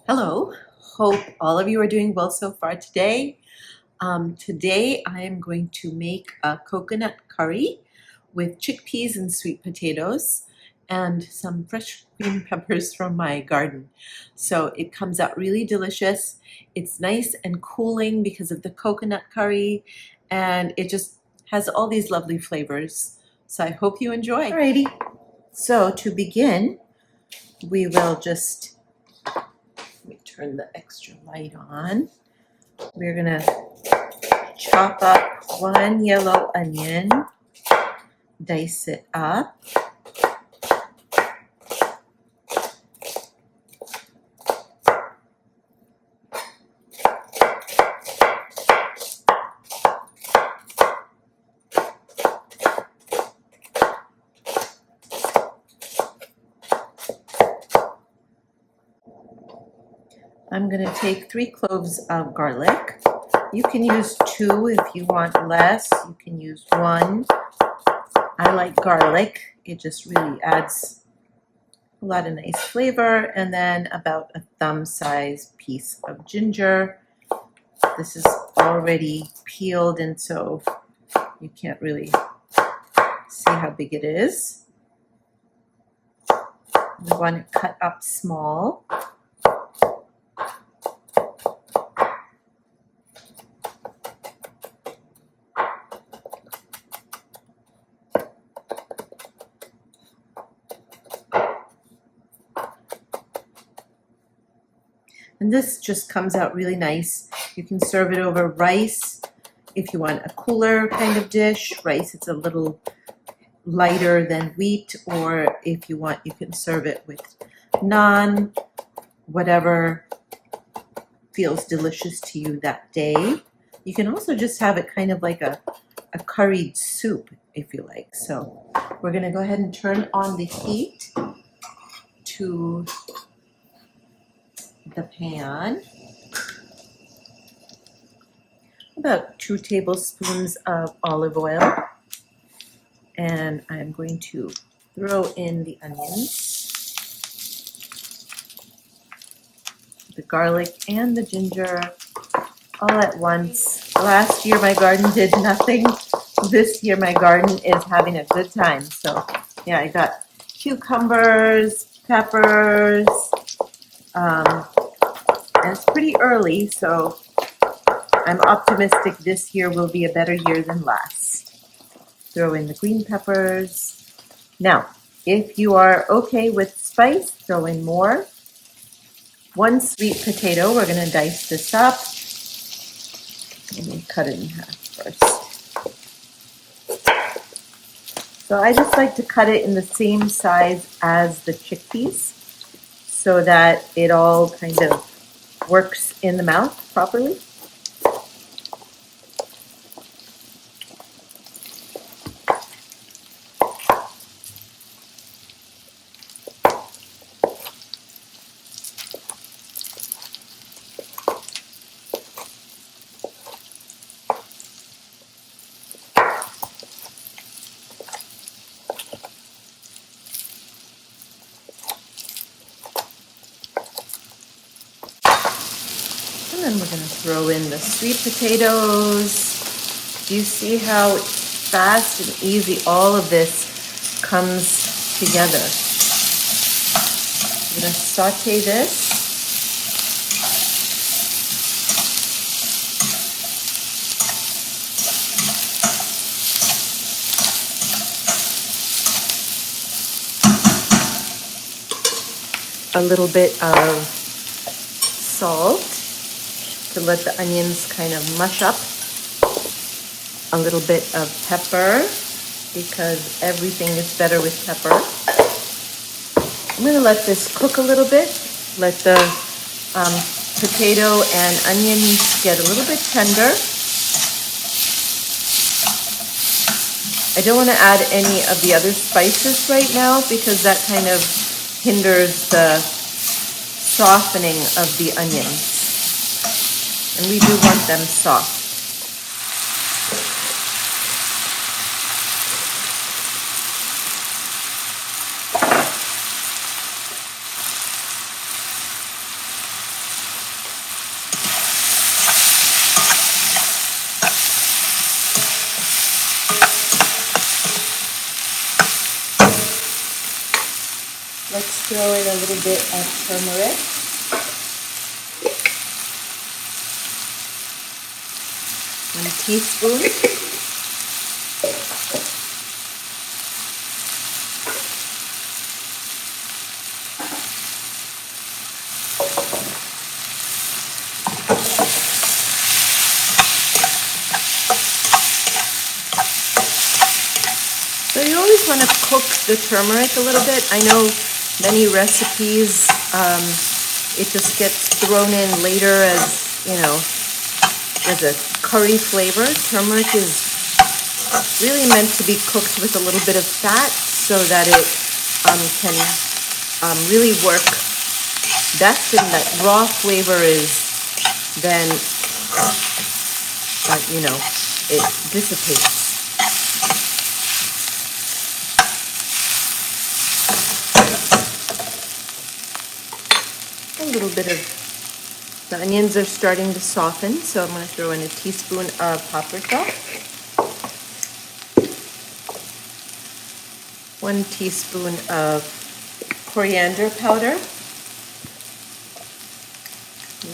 Hello, hope all of you are doing well so far today. Today I am going to make a coconut curry with chickpeas and sweet potatoes and some fresh green peppers from my garden. So it comes out really delicious. It's nice and cooling because of the coconut curry, and it just has all these lovely flavors. So I hope you enjoy. Alrighty, so to begin, we will just let me turn the extra light on. We're gonna chop up one yellow onion, dice it up. I'm gonna take 3 cloves of garlic. You can use 2 if you want less. You can use 1. I like garlic. It just really adds a lot of nice flavor. And then about a thumb-sized piece of ginger. This is already peeled, and so you can't really see how big it is. You want it cut up small. And this just comes out really nice. You can serve it over rice if you want a cooler kind of dish. Rice, it's a little lighter than wheat, or if you want, you can serve it with naan, whatever feels delicious to you that day. You can also just have it kind of like a curried soup if you like. So we're gonna go ahead and turn on the heat to the pan. About 2 tablespoons of olive oil. And I'm going to throw in the onions, the garlic, and the ginger all at once. Last year my garden did nothing. This year my garden is having a good time. So yeah, I got cucumbers, peppers, and it's pretty early, so I'm optimistic this year will be a better year than last. Throw in the green peppers. Now, if you are okay with spice, throw in more. 1 sweet potato, we're going to dice this up. Let me cut it in half first. So I just like to cut it in the same size as the chickpeas so that it all kind of works in the mouth properly. And then we're going to throw in the sweet potatoes. Do you see how fast and easy all of this comes together? I'm going to saute this. A little bit of salt to let the onions kind of mush up. A little bit of pepper because everything is better with pepper. I'm going to let this cook a little bit. Let the potato and onions get a little bit tender. I don't want to add any of the other spices right now because that kind of hinders the softening of the onions. And we do want them soft. Let's throw in a little bit of turmeric. One teaspoon. So you always want to cook the turmeric a little bit. I know many recipes, it just gets thrown in later as, you know, as a curry flavor. Turmeric is really meant to be cooked with a little bit of fat so that it can really work best, and that raw flavor is then, you know, it dissipates. A little bit of, the onions are starting to soften, so I'm going to throw in a teaspoon of paprika, 1 teaspoon of coriander powder,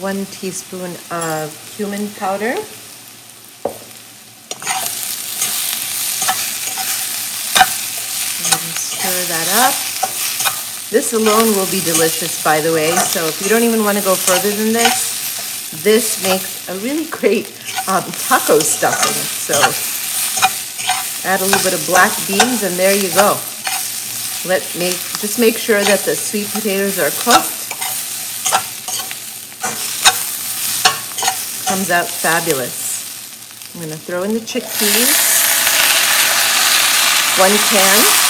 1 teaspoon of cumin powder, and stir that up. This alone will be delicious, by the way, so if you don't even want to go further than this makes a really great taco stuffing. So add a little bit of black beans, and there you go. Just make sure that the sweet potatoes are cooked. Comes out fabulous. I'm going to throw in the chickpeas, 1 can.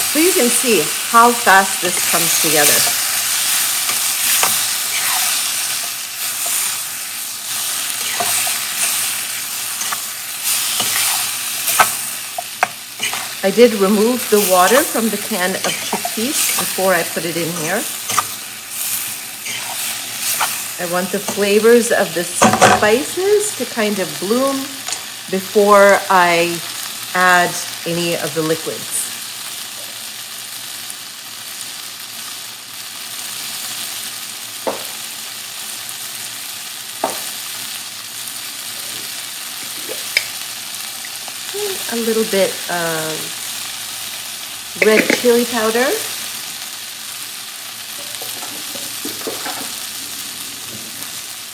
So you can see how fast this comes together. I did remove the water from the can of chickpeas before I put it in here. I want the flavors of the spices to kind of bloom before I add any of the liquids. A little bit of red chili powder.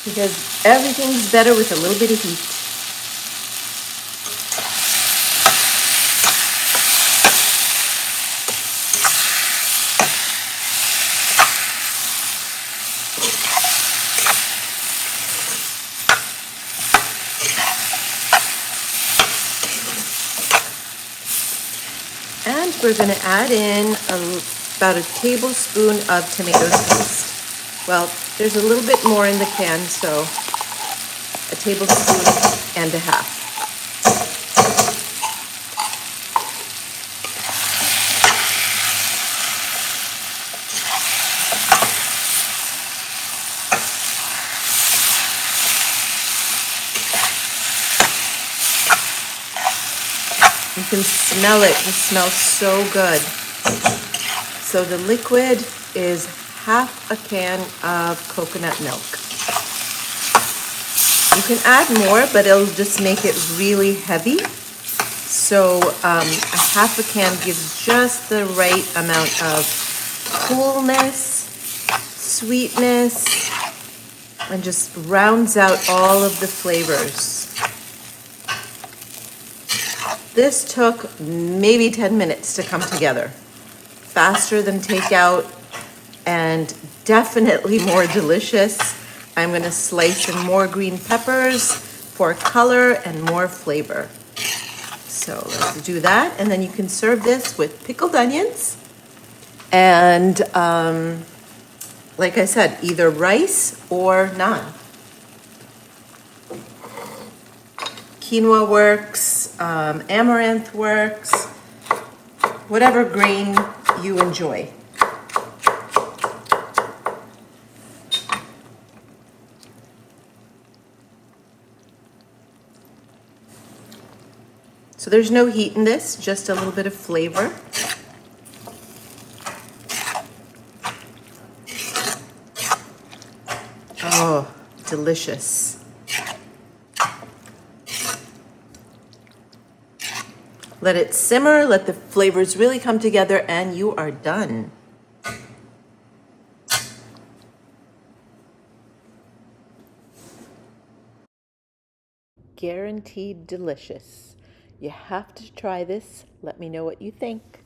Because everything's better with a little bit of heat. And we're going to add in about a tablespoon of tomato paste. Well, there's a little bit more in the can, so a tablespoon and a half. You can smell it. It smells so good. So the liquid is half a can of coconut milk. You can add more, but it'll just make it really heavy. So a half a can gives just the right amount of coolness, sweetness, and just rounds out all of the flavors. This took maybe 10 minutes to come together. Faster than takeout and definitely more delicious. I'm going to slice in more green peppers for color and more flavor. So let's do that, and then you can serve this with pickled onions and, like I said, either rice or naan. Quinoa works, amaranth works, whatever grain you enjoy. So there's no heat in this, just a little bit of flavor. Oh, delicious. Let it simmer, let the flavors really come together, and you are done. Guaranteed delicious. You have to try this. Let me know what you think.